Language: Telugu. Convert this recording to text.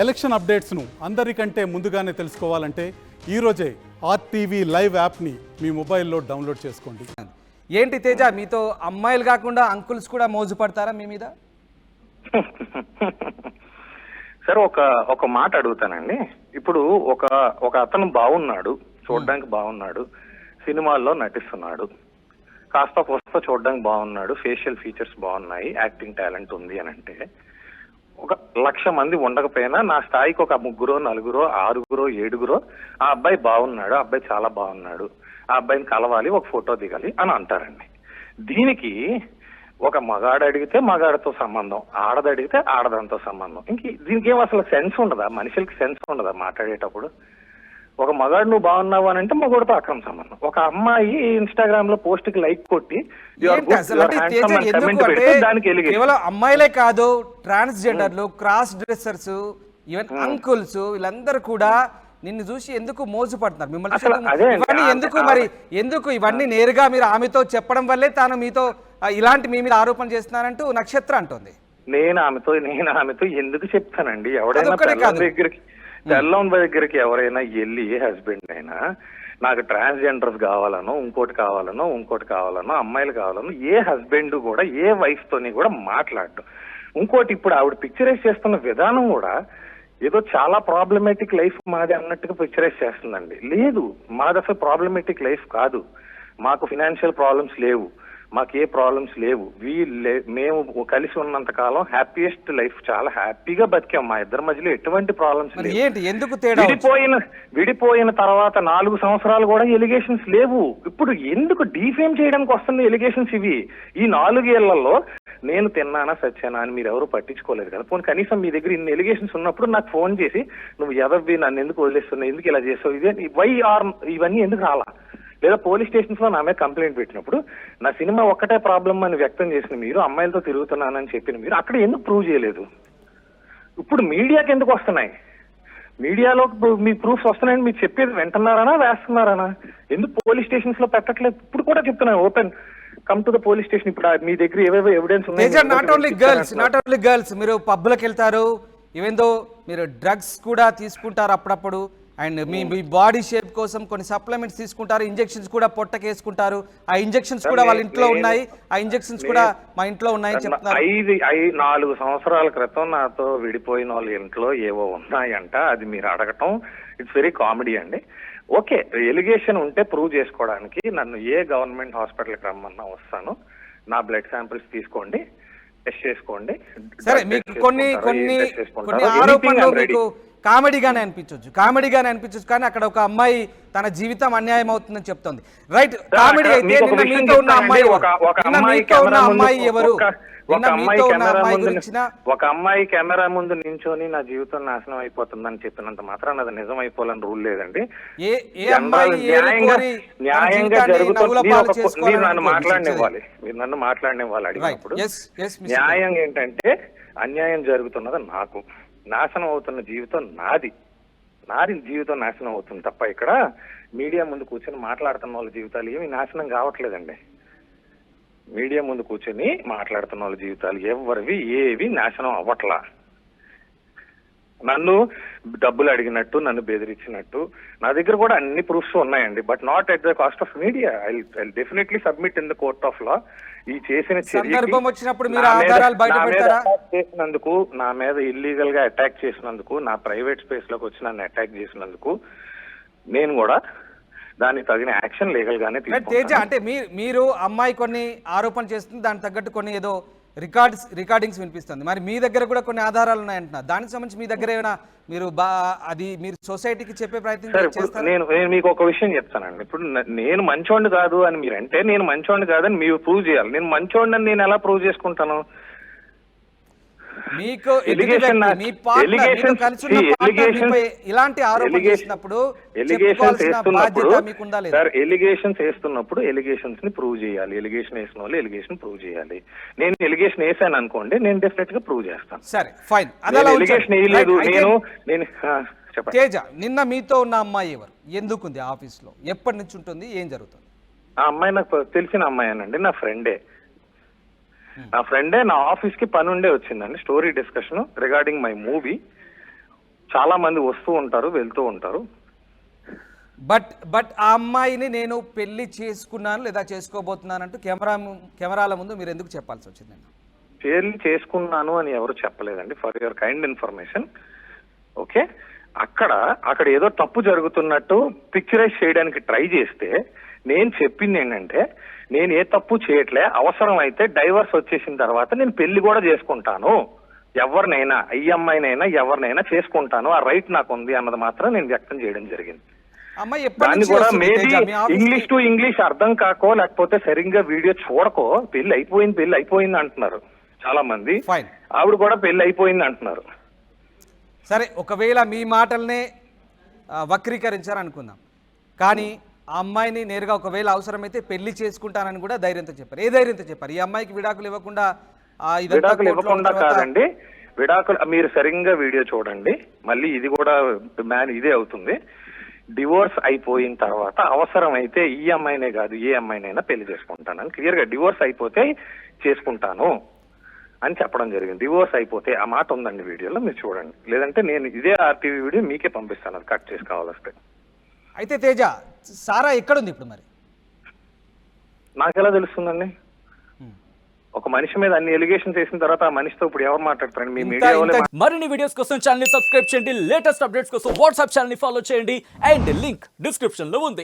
ఎలక్షన్ అప్డేట్స్ను అందరికంటే ముందుగానే తెలుసుకోవాలంటే ఈరోజే ఆర్టీవీ లైవ్ యాప్ని మీ మొబైల్లో డౌన్లోడ్ చేసుకోండి. ఏంటి తేజ, మీతో అమ్మాయిలు కాకుండా అంకుల్స్ కూడా మోజు పడతారా మీ మీద? సరే, ఒక మాట అడుగుతానండి. ఇప్పుడు ఒక అతను బాగున్నాడు, చూడడానికి బాగున్నాడు, సినిమాల్లో నటిస్తున్నాడు, కాస్త కోస్త చూడడానికి బాగున్నాడు, ఫేషియల్ ఫీచర్స్ బాగున్నాయి, యాక్టింగ్ టాలెంట్ ఉంది అని అంటే, ఒక 1,00,000 మంది ఉండకపోయినా నా స్థాయికి ఒక 3, 4, 6, 7 ఆ అబ్బాయి బాగున్నాడు, ఆ అబ్బాయి చాలా బాగున్నాడు, ఆ అబ్బాయిని కలవాలి, ఒక ఫోటో దిగాలి అని అంటారండి. దీనికి ఒక మగాడు అడిగితే మగాడితో సంబంధం, ఆడది అడిగితే ఆడదాంతో సంబంధం. దీనికి ఏం అసలు సెన్స్ ఉండదా? మనుషులకి సెన్స్ ఉండదా మాట్లాడేటప్పుడు? ఒక మగాడు నువ్వు బాగున్నావు అని అంటే మగోడితో అక్రమ సంబంధం. ఒక అమ్మాయి ఇన్స్టాగ్రామ్ లో పోస్ట్ కి లైక్ కొట్టి కేవలం అమ్మాయిలే కాదు, ట్రాన్స్జెండర్లు, క్రాస్ డ్రెస్సర్స్, ఈవెన్ అంకుల్స్, వీళ్ళందరూ కూడా నిన్ను చూసి ఎందుకు మోజు పడుతున్నారు? మిమ్మల్ని ఇవన్నీ ఎందుకు ఇవన్నీ నేరుగా మీరు ఆమెతో చెప్పడం వల్లే తాను మీతో ఇలాంటి మీ మీద ఆరోపణ చేస్తున్నానంటూ నక్షత్ర అంటుంది. నేను ఆమెతో ఎందుకు చెప్తానండి? ఎవడైనా తెల్లం దగ్గరికి ఎవరైనా వెళ్ళి ఏ హస్బెండ్ అయినా నాకు ట్రాన్స్జెండర్స్ కావాలనో ఇంకోటి కావాలనో అమ్మాయిలు కావాలనో ఏ హస్బెండ్ కూడా ఏ వైఫ్ తోని కూడా మాట్లాడడం. ఇంకోటి, ఇప్పుడు ఆవిడ పిక్చరైజ్ చేస్తున్న విధానం కూడా ఏదో చాలా ప్రాబ్లమేటిక్ లైఫ్ మాది అన్నట్టుగా పిక్చరైజ్ చేస్తుందండి. లేదు, మాది అసలు ప్రాబ్లమేటిక్ లైఫ్ కాదు. మాకు ఫినాన్షియల్ ప్రాబ్లమ్స్ లేవు, మాకు ఏ ప్రాబ్లమ్స్ లేవు. మేము కలిసి ఉన్నంత కాలం హ్యాపీయెస్ట్ లైఫ్, చాలా హ్యాపీగా బతికాం. మా ఇద్దరి మధ్యలో ఎటువంటి ప్రాబ్లమ్స్ లేవు. విడిపోయిన తర్వాత 4 సంవత్సరాలు కూడా ఎలిగేషన్స్ లేవు. ఇప్పుడు ఎందుకు డీఫేమ్ చేయడానికి వస్తున్న ఎలిగేషన్స్ ఇవి? ఈ 4 ఏళ్లలో నేను తిన్నానా సచ్చానా అని మీరు ఎవరు పట్టించుకోలేదు కదా. పోనీ కనీసం మీ దగ్గర ఇన్ని ఎలిగేషన్స్ ఉన్నప్పుడు నాకు ఫోన్ చేసి నువ్వు ఎదవ్వి, నన్ను ఎందుకు వదిలేస్తున్నావు, ఎందుకు ఇలా చేస్తావు, ఇవన్నీ ఎందుకు రాలా? లేదా పోలీస్ స్టేషన్స్ లో నా మీద కంప్లైంట్ పెట్టినప్పుడు నా సినిమా ఒక్కటే ప్రాబ్లం అని వ్యక్తం చేసిన మీరు, అమ్మాయిలతో తిరుగుతున్నానని చెప్పిన మీరు అక్కడ ఎందుకు ప్రూవ్ చేయలేదు? ఇప్పుడు మీడియాకి ఎందుకు వస్తున్నాయి? మీడియాలో మీ ప్రూఫ్స్ వస్తున్నాయని మీరు చెప్పేది వింటున్నారనా వేస్తున్నారనా? ఎందుకు పోలీస్ స్టేషన్స్ లో పెట్టట్లేదు? ఇప్పుడు కూడా చెప్తున్నాను, open come to the police station. ఇప్పుడు మీ దగ్గర ఏవేవో ఎవిడెన్స్ ఉన్నాయి. నాట్ ఓన్లీ గర్ల్స్, మీరు పబ్లకు వెళ్తారు, ఈవెన్ దో మీరు డ్రగ్స్ కూడా తీసుకుంటారు అప్పుడప్పుడు, అండ్ మీ బాడీ షేప్ కోసం కొన్ని సప్లిమెంట్స్ తీసుకుంటారు, ఇంజెక్షన్స్ కూడా పొట్టకేసుకుంటారు. ఆ ఇంజెక్షన్స్ కూడా వాళ్ళ ఇంట్లో ఉన్నాయి, ఆ ఇంజెక్షన్స్ కూడా మా ఇంట్లో ఉన్నాయని చెప్తున్నారు. 4 సంవత్సరాల క్రితం నాతో విడిపోయిన వాళ్ళ ఇంట్లో ఏవో ఉన్నాయంట, అది మీరు అడగటం ఇట్స్ వెరీ కామెడీ అండి. ఓకే, ఎలిగేషన్ ఉంటే ప్రూవ్ చేసుకోవడానికి నన్ను ఏ గవర్నమెంట్ హాస్పిటల్కి రమ్మన్నా వస్తాను. నా బ్లడ్ శాంపిల్స్ తీసుకోండి, టెస్ట్ చేసుకోండి. సరే, మీకు కొన్ని ఆరోపణలు మీకు కామెడీగానే అనిపించవచ్చు, కానీ అక్కడ ఒక అమ్మాయి తన జీవితం అన్యాయం అవుతుందని చెప్తోంది. రైట్, కామెడీ అయితే నిన్న మీతో ఉన్న అమ్మాయి ఎవరు? ఒక అమ్మాయి కెమెరా ముందు నించొని నా జీవితం నాశనం అయిపోతుందని చెప్పినంత మాత్రం అది నిజం అయిపోవాలని రూల్ లేదండి. న్యాయంగా జరుగుతుంది. మీరు నన్ను మాట్లాడనివ్వాలి అడిగినప్పుడు. న్యాయం ఏంటంటే అన్యాయం జరుగుతున్నది నాకు, నాశనం అవుతున్న జీవితం నాది జీవితం నాశనం అవుతుంది తప్ప ఇక్కడ మీడియా ముందు కూర్చొని మాట్లాడుతున్న వాళ్ళ జీవితాలు ఏమి నాశనం కావట్లేదండి. మీడియా ముందు కూర్చొని మాట్లాడుతున్న వాళ్ళ జీవితాలు ఎవరివి ఏవి నాశనం అవ్వట్లా. నన్ను డబ్బులు అడిగినట్టు, నన్ను బెదిరించినట్టు నా దగ్గర కూడా అన్ని ప్రూఫ్స్ ఉన్నాయండి. But not at the cost of media. I definitely submit in the court of law. ఈ చేసిన చేసినందుకు, నా మీద ఇల్లీగల్ గా అటాక్ చేసినందుకు, నా ప్రైవేట్ స్పేస్ లోకి వచ్చి నన్ను అటాక్ చేసినందుకు నేను కూడా దానికి తగిన యాక్షన్ లీగల్ గానే తీసుకుంటాను. అంటే మీరు అమ్మాయి కొన్ని ఆరోపణ చేస్తుంది, దానికి తగ్గట్టు కొన్ని ఏదో రికార్డింగ్స్ వినిపిస్తుంది. మరి మీ దగ్గర కూడా కొన్ని ఆధారాలు ఉన్నాయంటున్నారు. దానికి సంబంధించి మీ దగ్గర ఏమైనా మీరు సొసైటీకి చెప్పే ప్రయత్నం చేస్తారు? నేను మీకు ఒక విషయం చెప్తానండి. ఇప్పుడు నేను మంచోడిని కాదు అని మీరంటే, నేను మంచోడిని కాదని మీరు ప్రూవ్ చేయాలి. నేను మంచోడిని అని నేను ఎలా ప్రూవ్ చేసుకుంటాను? ఎలిగేషన్ వేస్తున్నప్పుడు ఎలిగేషన్స్ ని ప్రూవ్ చేయాలి. ఎలిగేషన్ వేసిన వాళ్ళు ఎలిగేషన్ ప్రూవ్ చేయాలి. నేను ఎలిగేషన్ వేసాను అనుకోండి, నేను డెఫినెట్ గా ప్రూవ్ చేస్తాను. సరే, ఫైన్. ఎలిగేషన్ వేయలేదు నేను చెప్పండి. తేజ, నిన్న మీతో ఉన్న అమ్మాయి ఎవరు, ఎందుకుంది ఆఫీస్ లో, ఎప్పటి నుంచి ఉంటుంది, ఏం జరుగుతుంది? ఆ అమ్మాయి నాకు తెలిసిన అమ్మాయినండి, నా ఫ్రెండే. నా ఆఫీస్ కి పని ఉండే వచ్చిందండి. Story discussion regarding my movie. చాలా మంది వస్తూ ఉంటారు, వెళ్తూ ఉంటారు. బట్ ఆ అమ్మాయిని నేను పెళ్లి చేసుకున్నాను లేదా చేసుకోబోతున్నాను అంటూ కెమెరాల ముందు మీరు ఎందుకు చెప్పాల్సి వచ్చిందండి? పెళ్లి చేసుకున్నాను అని ఎవరు చెప్పలేదండి, for your kind information. Okay, అక్కడ ఏదో తప్పు జరుగుతున్నట్టు పిక్చరైజ్ చేయడానికి ట్రై చేస్తే నేను చెప్పింది ఏంటంటే, నేను ఏ తప్పు చేయట్లే, అవసరం అయితే డైవర్స్ వచ్చేసిన తర్వాత నేను పెళ్లి కూడా చేసుకుంటాను, ఎవరినైనా ఈ అమ్మాయినైనా ఎవరినైనా చేసుకుంటాను, ఆ రైట్ నాకు ఉంది అన్నది మాత్రం నేను వ్యక్తం చేయడం జరిగింది. అమ్మాయి ఎప్పటి దాన్ని నుంచి కూడా వస్తుంది మేబీ తేజ? మీ ఆఫీస్కి- ఇంగ్లీష్ టు ఇంగ్లీష్ అర్థం కాకో లేకపోతే సరిగ్గా వీడియో చూడకో పెళ్లి అయిపోయింది అంటున్నారు చాలా మంది. Fine. ఆవిడ కూడా పెళ్లి అయిపోయింది అంటున్నారు. సరే, ఒకవేళ మీ మాటల్నే వక్రీకరించారు అనుకుందాం, కానీ ఆ అమ్మాయిని నేరుగా ఒకవేళ అవసరమైతే పెళ్లి చేసుకుంటానని కూడా ధైర్యంతో చెప్పారు. ఏ ధైర్యంతో చెప్పారు? ఈ అమ్మాయికి విడాకులు ఇవ్వకుండా ఇదంతా విడాకులు కోర్టులో ఇవ్వకుండా ఉన్న తర్వాత- కాదండి, విడాకులు మీరు సరిగ్గా వీడియో చూడండి, మళ్ళీ ఇది కూడా ఇదే అవుతుంది. డివోర్స్ అయిపోయిన తర్వాత అవసరమైతే ఈ అమ్మాయినే కాదు ఏ అమ్మాయినైనా పెళ్లి చేసుకుంటానని క్లియర్ గా, డివోర్స్ అయిపోతే చేసుకుంటాను అని చెప్పడం జరిగింది. డివోర్స్ అయిపోతే ఆ మాట ఉందండి వీడియోలో, మీరు చూడండి. లేదంటే నేను ఇదే ఆర్టీవీ వీడియో మీకే పంపిస్తాను, అది కట్ చేసి కావాల్స్తే. అయితే తేజ, సారా ఎక్కడుంది ఇప్పుడు మరి? నాకెలా తెలుస్తుందండి? ఒక మనిషి మీద అన్ని ఎలిగేషన్స్ చేసిన తర్వాత ఆ మనిషితో ఇప్పుడు ఎవరు మాట్లాడతారండి? మీ మీడియా వాళ్ళే మరిన్ని వీడియోస్ కోసం ఛానల్ ని సబ్స్క్రైబ్ చేయండి, లేటెస్ట్ అప్డేట్స్ కోసం వాట్సాప్ ఛానల్ ని ఫాలో చేయండి, అండ్ లింక్ డిస్క్రిప్షన్ లో ఉంది.